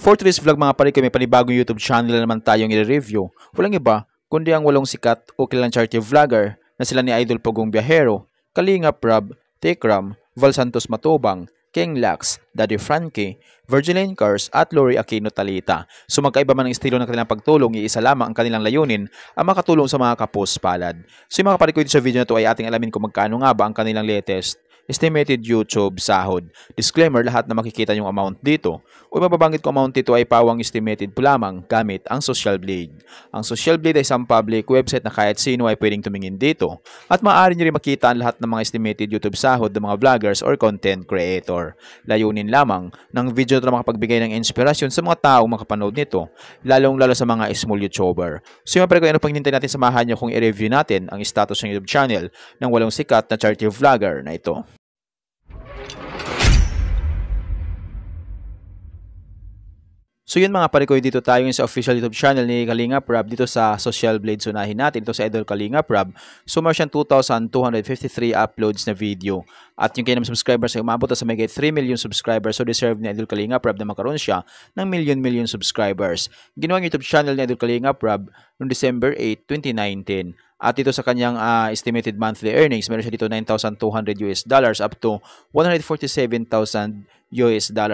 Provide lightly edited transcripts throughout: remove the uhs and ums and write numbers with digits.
For today's vlog mga pare, may panibagong YouTube channel na naman tayong i-review. Walang iba, kundi ang walong sikat o kilalang charity vlogger na sila ni Idol Pugong Biyahero, Kalingap Rab, Tekram, Val Santos Matubang, King Lax, Daddy Frankie, Virgiline Cars at Lori Aquino Talita. So magkaiba man ang estilo ng kanilang pagtulong, iisa lamang ang kanilang layunin ang makatulong sa mga kapuspalad. So yung mga kapatid ko dito sa video na to ay ating alamin kung magkano nga ba ang kanilang latest estimated YouTube sahod. Disclaimer, lahat na makikita yung amount dito o mababanggit ko amount dito ay pawang estimated po lamang gamit ang Social Blade. Ang Social Blade ay isang public website na kahit sino ay pwedeng tumingin dito at maaari nyo rin makita ang lahat ng mga estimated YouTube sahod ng mga vloggers or content creator. Layunin lamang ng video na makapagbigay ng inspirasyon sa mga taong makapanood nito, lalong-lalo sa mga small YouTuber. So yung pare ko, ano pang hinintay natin, samahan nyo kung i-review natin ang status ng YouTube channel ng walong sikat na charity vlogger na ito. So yun mga pare ko, dito tayo sa official YouTube channel ni Kalingap Rab dito sa Social Blade. Sunahin natin ito sa Idol Kalingap Rab. So meron siyang 2,253 uploads na video. At yung kanyang subscribers ay umabot sa may 3 million subscribers. So deserve ni Idol Kalingap Rab na magkaroon siya ng million subscribers. Ginawa ang YouTube channel ni Idol Kalingap Rab noong December 8, 2019. At dito sa kanyang estimated monthly earnings, meron siya dito $9,200 up to $147,000.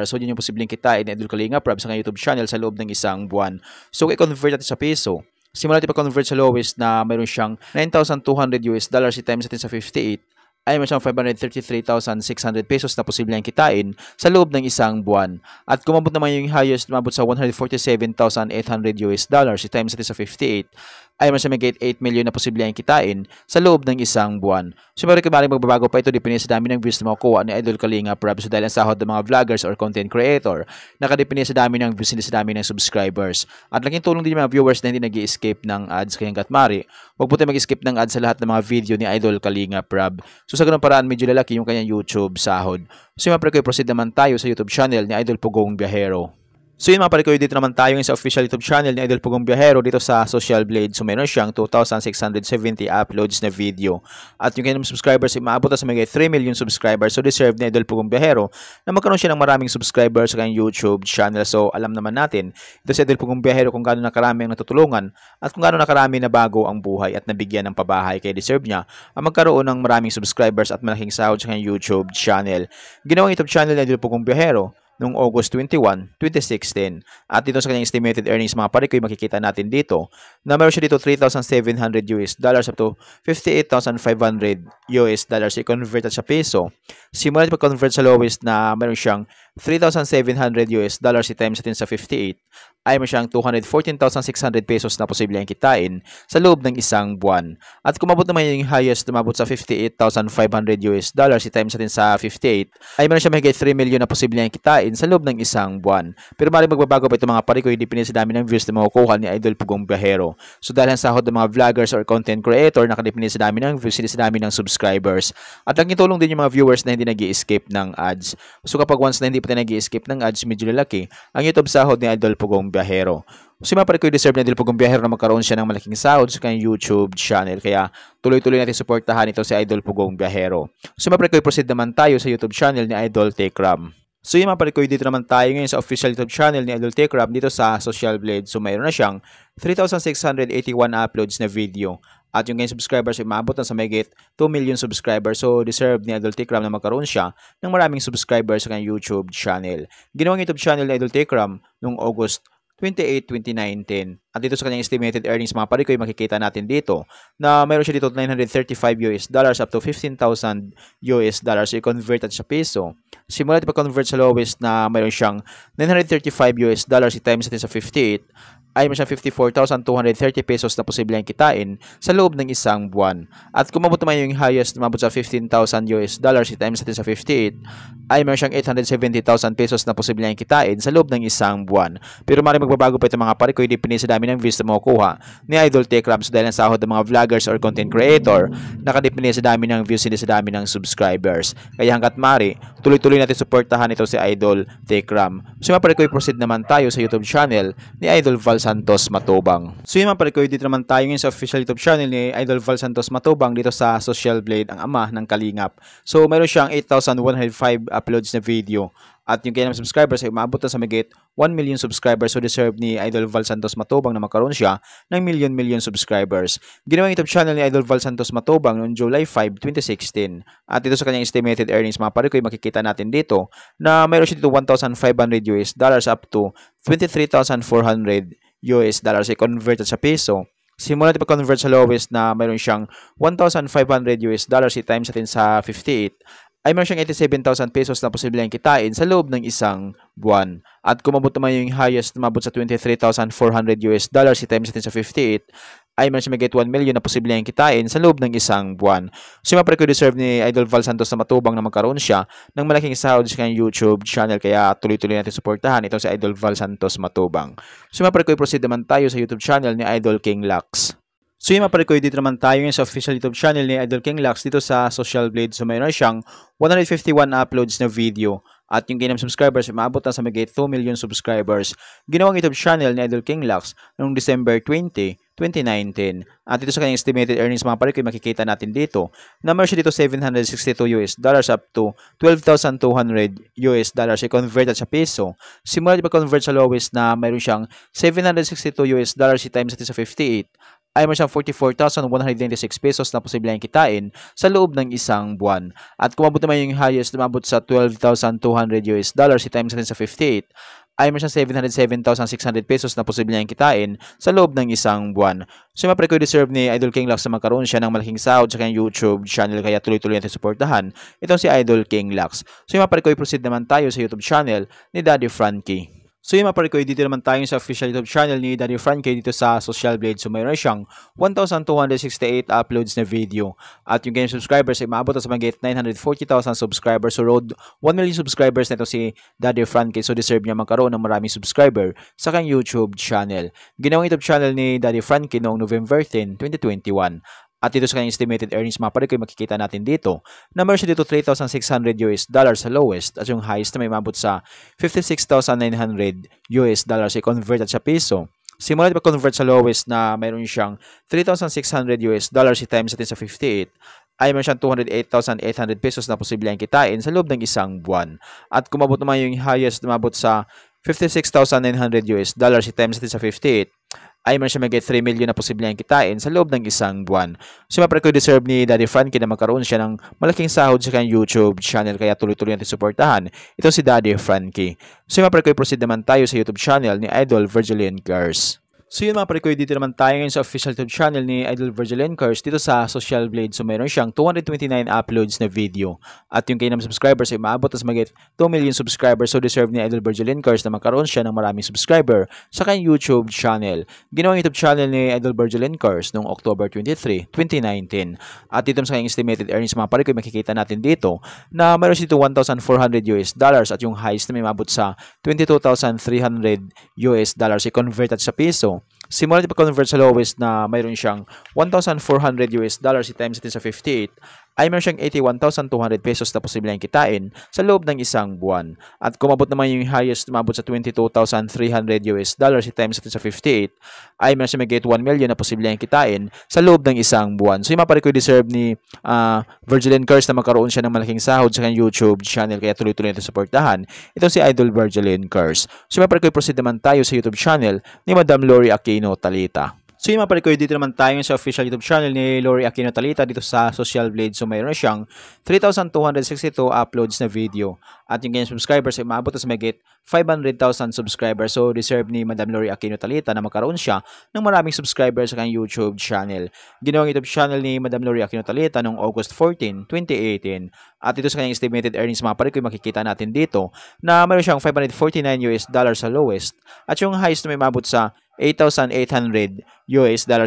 So yun yung posibleng kitain ni Idol Kalingap Rab sa kanyang YouTube channel sa loob ng isang buwan. So i-convert natin sa peso. Simula natin pa-convert sa lowest na meron siyang $9,200 i-times natin sa 58 ay meron siyang 533,600 pesos na posibleng kitain sa loob ng isang buwan. At kung mabot naman yung highest, mabot sa $147,800 i-times natin sa 58 ay mas may 8 million na posibleng kitain sa loob ng isang buwan. So maraming magbabago pa ito depende sa dami ng views na makukuha ni Idol Kalingap Rab. So dahil ang sahod ng mga vloggers or content creator, nakadepende sa dami ng views, sa dami ng subscribers. At laking tulong din yung mga viewers na hindi nag-i-escape ng ads. Kaya hanggat mari, huwag po tayo mag-escape ng ads sa lahat ng mga video ni Idol Kalingap Rab. So sa ganung paraan, medyo lalaki yung kanyang YouTube sahod. So yung mga proceed naman tayo sa YouTube channel ni Idol Pugong Biyahero. So yun mga pare ko, dito naman tayo sa official YouTube channel ni Idol Pugong Biyahero dito sa Social Blade. So meron siyang 2,670 uploads na video. At yung kanyang subscribers ay maabot sa mga 3 million subscribers. So deserve ni Idol Pugong Biyahero na magkaroon siya ng maraming subscribers sa kanyang YouTube channel. So alam naman natin, ito si Idol Pugong Biyahero kung gaano nakarami ang natutulungan at kung gaano nakarami na bago ang buhay at nabigyan ng pabahay. Kaya deserve niya ang magkaroon ng maraming subscribers at malaking sahod sa kanyang YouTube channel. Ginawang YouTube channel ni Idol Pugong Biyahero noong August 21, 2016. At dito sa kanyang estimated earnings mga pare ko, makikita natin dito na meron siya dito $3,700 up to $58,500 i-convert sa peso. Simula natin pag-convert sa lowest na meron siyang $3,700 i-times natin sa 58 ay meron siyang 214,600 pesos na posibleng kitain sa loob ng isang buwan. At kung mabot naman yung highest, umabot sa $58,500 i-times natin sa 58 ay meron siya mahigit 3 million na posibleng kitain sa loob ng isang buwan. Pero maaaring magbabago pa ito mga pare ko, depende sa dami ng views na makukuha ni Idol Pugong Biyahero. So dahil ang sahod ng mga vloggers or content creator, nakadepende sa dami ng views, sa dami ng subscribers. At ang tulong din yung mga viewers na hindi nag-i-escape ng ads. So kapag once na hindi pa tayo nag-i-escape ng ads, medyo lalaki ang YouTube sahod ni Idol Pugong Biyahero. So mga pare ko, deserve na Idol Pugong Biyahero na magkaroon siya ng malaking sahod sa kanyang YouTube channel. Kaya tuloy-tuloy natin suportahan ito si Idol Pugong Biyahero. So mga pare ko, proceed naman tayo sa YouTube channel ni Idol Tekram. So yung mga pare ko, dito naman tayo ngayon sa official YouTube channel ni Idol Tekram dito sa Social Blade. So mayroon na siyang 3,681 uploads na video. At yung kanyang subscribers ay maabot na sa mahigit 2 million subscribers. So deserve ni Idol Tekram na magkaroon siya ng maraming subscribers sa kanyang YouTube channel. Ginawang YouTube channel ni Idol Tekram noong August 28, 2019. At dito sa kanyang estimated earnings mga pare ko, makikita natin dito na mayroon siya dito $935 up to $15,000 i-convert at sa peso. Simula natin pag-convert sa lowest na mayroon siyang $935 i-times natin sa 58 ay may siyang 54,230 pesos na posibleng kitain sa loob ng isang buwan. At kung mabot naman yung highest, mabot sa $15,000 i-times natin sa 58 ay meron siyang 870,000 pesos na posibleng kitain sa loob ng isang buwan. Pero maaaring magbabago pa ito mga pare ko, depende sa dami ng views na makukuha ni Idol Tekram. So dahil ang sahod ng mga vloggers or content creator, nakadepende sa dami ng views, hindi sa dami ng subscribers. Kaya hanggat mari, tuloy-tuloy natin suportahan ito si Idol Tekram. So mga pare ko, proceed naman tayo sa YouTube channel ni Idol Val Santos Matubang. So yun mga pare ko, dito naman tayo ngayon sa official YouTube channel ni Idol Val Santos Matubang dito sa Social Blade, ang ama ng Kalingap. So mayroon siyang 8,105 uploads na video. At yung kanyang subscribers ay umabot na sa mahigit 1 million subscribers. So deserve ni Idol Val Santos Matubang na magkaroon siya ng million subscribers. Ginawa yung YouTube channel ni Idol Val Santos Matubang noong July 5, 2016. At ito sa kanyang estimated earnings mga pare ko, makikita natin dito na mayroon siya dito $1,500 up to $23,400 i-convert sa peso. Simula natin pag-convert sa lowest na mayroon siyang $1,500 i-times natin sa 58 ay mayroon siyang 87,000 pesos na posibleng kitain sa loob ng isang buwan. At kung mabot naman yung highest na mabot sa $23,400 i-times natin sa 58 ay mayroon siyang mag-get 1 million na posibleng kitain sa loob ng isang buwan. So yung mga deserve ni Idol Val Santos na Matubang na magkaroon siya ng malaking sahod sa kanyang YouTube channel, kaya tuloy-tuloy natin suportahan itong si Idol Val Santos Matubang. So yung mga proceed naman tayo sa YouTube channel ni Idol King Lux. So yung mga dito naman tayo sa official YouTube channel ni Idol King Lux dito sa Social Blade. So mayroon siyang 151 uploads na video. At yung kanyang subscribers ay maabot na sa mahigit 2 million subscribers. Ginawang YouTube channel ni Idol King Lux noong December 20, 2019. At ito sa kanyang estimated earnings mga pare ko, makikita natin dito na meron siya dito $762 up to $12,200 i-convert sa peso. Simula di pa-convert sa lowest na meron siyang $762 i-times natin sa 58 ay meron siyang 44,196 pesos na posibleng kitain sa loob ng isang buwan. At kung mabot naman yung highest na mabot sa $12,200 i-times natin sa 58 ay meron siyang 707,600 pesos na posibleng kitain sa loob ng isang buwan. So yung mga deserve ni Idol King Lux na magkaroon siya ng malaking sahod sa kanyang YouTube channel, kaya tuloy-tuloy natin suportahan itong si Idol King Lux. So yung mga proceed naman tayo sa YouTube channel ni Daddy Frankie. So yung mga pare dito naman tayo sa official YouTube channel ni Daddy Frankie dito sa Social Blade. So mayroon siyang 1,268 uploads na video. At yung kanyang subscribers ay maabot sa mahigit 940,000 subscribers. So road 1 million subscribers na ito si Daddy Frankie. So deserve niya magkaroon ng maraming subscriber sa kanyang YouTube channel. Ginawang YouTube channel ni Daddy Frankie noong November 10, 2021. At dito sa kanyang estimated earnings mga pare ko, makikita natin dito na meron siya dito $3,600 sa lowest at yung highest na may mabot sa $56,900 i-convert at sa peso. Simula di pa-convert sa lowest na meron siyang $3,600 i-times natin sa 58 ay meron siyang 208,800 pesos na posibleng kitain sa loob ng isang buwan. At kung mabot naman yung highest na mabot sa $56,900 i-times natin sa 58 ay meron siya mag-get 3 million na posibleng kitain sa loob ng isang buwan. So mga deserve ni Daddy Frankie na magkaroon siya ng malaking sahod sa kanyang YouTube channel, kaya tuloy-tuloy natin suportahan ito si Daddy Frankie. So mga proceed naman tayo sa YouTube channel ni Idol Virgilin Cars. So yun mga pare dito naman tayo ngayon sa official YouTube channel ni Idol Virgilin Cars dito sa Social Blade. So mayroon siyang 229 uploads na video. At yung kanyang subscribers ay maabot na magit 2 million subscribers. So deserve ni Idol Virgilin Cars na magkaroon siya ng maraming subscriber sa kanyang YouTube channel. Ginawang YouTube channel ni Idol Virgilin Cars noong October 23, 2019. At dito sa kanyang estimated earnings mga pare makikita natin dito na mayroon siya dito $1,400 at yung highest na may maabot sa $22,300 i-convert at sa peso. Simula di pa-convert sa lowest na mayroon siyang $1,400 i-times natin sa 58 ay meron siyang 81,200 pesos na posibleng kitain sa loob ng isang buwan. At kung mabot naman yung highest umabot sa $22,300 i-times natin sa 58 ay meron siyang mag-get 1 million na posibleng kitain sa loob ng isang buwan. So yung mga pare ko deserve ni Virgilin Cars na magkaroon siya ng malaking sahod sa kanyang YouTube channel, kaya tuloy-tuloy natin suportahan ito si Idol Virgilin Cars. So yung mga pare ko proceed naman tayo sa YouTube channel ni Madam Lori Aquino Talita. So yung mga pare ko, dito naman tayo sa official YouTube channel ni Lori Aquino Talita dito sa Social Blade. So mayroon siyang 3,262 uploads na video. At yung kanyang subscribers ay maabot sa mahigit 500,000 subscribers. So deserve ni Madam Lori Aquino Talita na magkaroon siya ng maraming subscribers sa kanyang YouTube channel. Ginawang YouTube channel ni Madam Lori Aquino Talita noong August 14, 2018. At ito sa kanyang estimated earnings mga pare ko, makikita natin dito na mayroon siyang $549 sa lowest. At yung highest na may maabot sa $8,800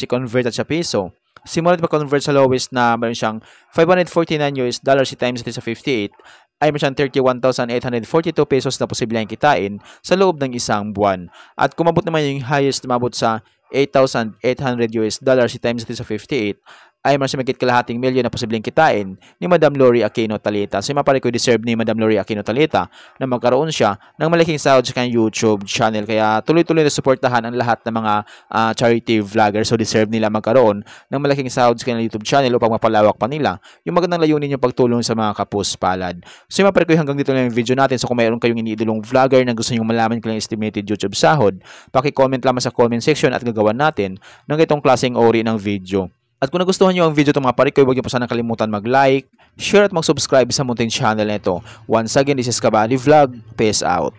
i-convert at sa peso. Simula pa convert sa lowest na mayroon siyang $549 i-times natin sa 58 ay meron siyang 31,842 pesos na posibleng kitain sa loob ng isang buwan. At kung mabot naman yung highest na mabot sa $8,800 i-times natin sa 58 ay mas mahigit kalahating milyon na posibleng kitain ni Madam Lori Aquino Talita. So yung mga pare ko, deserve ni Madam Lori Aquino Talita na magkaroon siya ng malaking sahod sa kanyang YouTube channel. Kaya tuloy-tuloy na suportahan ang lahat ng mga charity vlogger. So deserve nila magkaroon ng malaking sahod sa kanilang YouTube channel upang mapalawak pa nila yung magandang layunin yung pagtulong sa mga kapuspalad. So yung mga pare ko, hanggang dito lang yung video natin. So kung mayroon kayong iniidolong vlogger na gusto nyo malaman kanilang estimated YouTube sahod, paki-comment lamang sa comment section at gagawan natin ng itong klaseng ori ng video. At kung nagustuhan nyo ang video itong mga pare ko, huwag nyo po sana kalimutan mag-like, share at mag-subscribe sa munting channel nito. Once again, this is Kabady Vlog. Peace out.